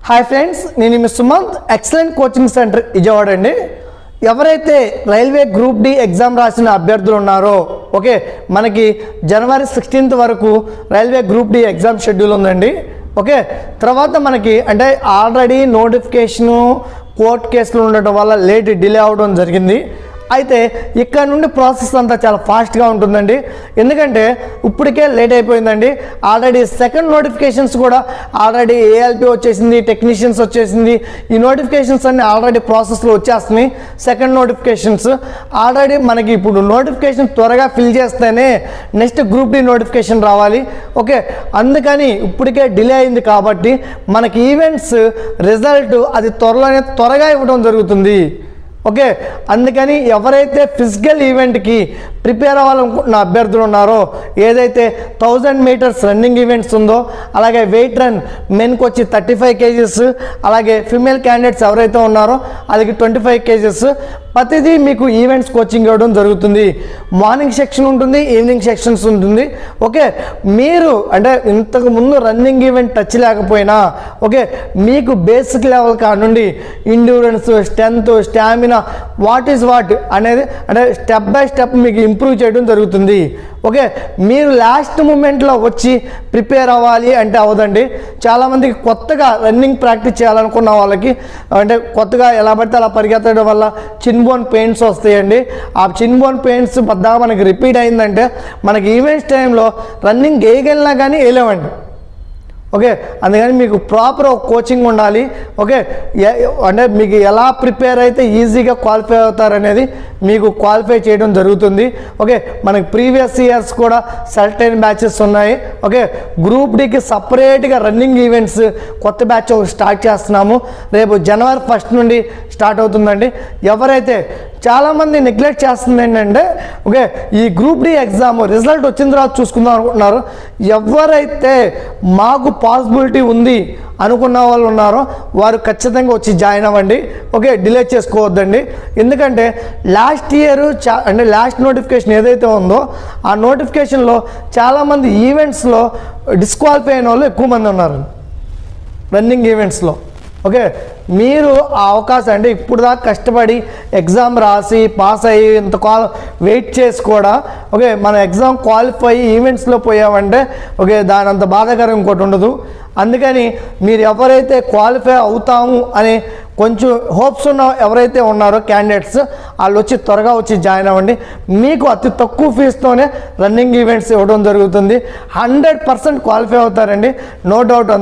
Hi friends, నేను మీ Sumanth excellent coaching centre Vijayawada అండి. ఎవరైతే రైల్వే గ్రూప్ డి ఎగ్జామ్ రాసిన అభ్యర్థులు ఉన్నారో ఓకే, మనకి జనవరి 16th వరకు railway group D exam schedule ఉందండి. ఓకే, తర్వాత మనకి అంటే ఆల్రెడీ నోటిఫికేషను కోర్ట్ కేసులు ఉండటం వల్ల లేట్ డిలే అవడం జరిగింది. అయితే ఇక్కడ నుండి ప్రాసెస్ అంతా చాలా ఫాస్ట్గా ఉంటుందండి. ఎందుకంటే ఇప్పటికే లేట్ అయిపోయిందండి. ఆల్రెడీ సెకండ్ నోటిఫికేషన్స్ కూడా ఆల్రెడీ ఏఎల్పి వచ్చేసింది, టెక్నీషియన్స్ వచ్చేసింది. ఈ నోటిఫికేషన్స్ అన్నీ ఆల్రెడీ ప్రాసెస్లో వచ్చేస్తున్నాయి. సెకండ్ నోటిఫికేషన్స్ ఆల్రెడీ మనకి ఇప్పుడు నోటిఫికేషన్ త్వరగా ఫిల్ చేస్తేనే నెక్స్ట్ గ్రూప్ డి నోటిఫికేషన్ రావాలి. ఓకే, అందుకని ఇప్పటికే డిలే అయింది కాబట్టి మనకి ఈవెంట్స్ రిజల్ట్ అది త్వరగా ఇవ్వడం జరుగుతుంది. ఓకే, అందుకని ఎవరైతే ఫిజికల్ ఈవెంట్కి ప్రిపేర్ అవ్వాలనుకుంటున్న అభ్యర్థులు ఉన్నారో, ఏదైతే 1000 మీటర్స్ రన్నింగ్ ఈవెంట్స్ ఉందో, అలాగే వెయిట్ రన్ మెన్కి వచ్చి 35 kgs, అలాగే ఫిమేల్ క్యాండిడేట్స్ ఎవరైతే ఉన్నారో అది 25 kgs, ప్రతిదీ మీకు ఈవెంట్స్ కోచింగ్ ఇవ్వడం జరుగుతుంది. మార్నింగ్ సెక్షన్ ఉంటుంది, ఈవినింగ్ సెక్షన్స్ ఉంటుంది. ఓకే, మీరు అంటే ఇంతకు ముందు రన్నింగ్ ఈవెంట్ టచ్ లేకపోయినా ఓకే, మీకు బేసిక్ లెవెల్ కానుండి endurance, strength, stamina, what is what అనేది అంటే స్టెప్ బై స్టెప్ మీకు ఇంప్రూవ్ చేయడం జరుగుతుంది. ఓకే, మీరు లాస్ట్ మూమెంట్లో వచ్చి ప్రిపేర్ అవ్వాలి అంటే అవ్వదండి. చాలామందికి కొత్తగా రన్నింగ్ ప్రాక్టీస్ చేయాలనుకున్న వాళ్ళకి అంటే కొత్తగా ఎలా పడితే అలా పరిగెత్తడం వల్ల చిన్ బోన్ పెయిన్స్ వస్తాయండి. ఆ చిన్ బోన్ పెయిన్స్ పెద్దగా మనకి రిపీట్ అయిందంటే మనకి ఈవెంట్స్ టైంలో రన్నింగ్ వేయగలిగినా కానీ వేయలేమండి. ఓకే, అందుకని మీకు ప్రాపర్ కోచింగ్ ఉండాలి. ఓకే, అంటే మీకు ఎలా ప్రిపేర్ అయితే ఈజీగా క్వాలిఫై అవుతారనేది మీకు క్వాలిఫై చేయడం జరుగుతుంది. ఓకే, మనకి ప్రీవియస్ ఇయర్స్ కూడా సర్టైన్ బ్యాచెస్ ఉన్నాయి. ఓకే, గ్రూప్ డికి సపరేట్గా రన్నింగ్ ఈవెంట్స్ కొత్త బ్యాచ్ స్టార్ట్ చేస్తున్నాము. రేపు జనవరి 1st నుండి స్టార్ట్ అవుతుందండి. ఎవరైతే చాలామంది నెగ్లెక్ట్ చేస్తుంది ఏంటంటే ఓకే, ఈ గ్రూప్ డి ఎగ్జామ్ రిజల్ట్ వచ్చిన తర్వాత చూసుకుందాం అనుకుంటున్నారు. ఎవరైతే మాకు పాసిబిలిటీ ఉంది అనుకున్న వాళ్ళు ఉన్నారో వారు ఖచ్చితంగా వచ్చి జాయిన్ అవ్వండి. ఓకే, డిలే చేసుకోవద్దండి. ఎందుకంటే లాస్ట్ ఇయర్ అంటే లాస్ట్ నోటిఫికేషన్ ఏదైతే ఉందో ఆ నోటిఫికేషన్లో చాలామంది ఈవెంట్స్లో డిస్క్వాలిఫై అయిన వాళ్ళు ఎక్కువ మంది ఉన్నారు రన్నింగ్ ఈవెంట్స్లో. ఓకే, మీరు ఆ అవకాశం అంటే ఇప్పుడు దాకా కష్టపడి ఎగ్జామ్ రాసి పాస్ అయ్యి ఇంతకాలం వెయిట్ చేసి కూడా ఓకే, మన ఎగ్జామ్ క్వాలిఫై ఈవెంట్స్లో పోయామంటే ఓకే, దాని అంత బాధాకరం ఇంకోటి ఉండదు. అందుకని మీరు ఎవరైతే క్వాలిఫై అవుతాము అని కొంచెం హోప్స్ ఉన్న ఎవరైతే ఉన్నారో క్యాండిడేట్స్ వాళ్ళు వచ్చి త్వరగా వచ్చి జాయిన్ అవ్వండి. మీకు అతి తక్కువ ఫీజుతోనే రన్నింగ్ ఈవెంట్స్ ఇవ్వడం జరుగుతుంది. 100% క్వాలిఫై అవుతారండి, నో డౌట్.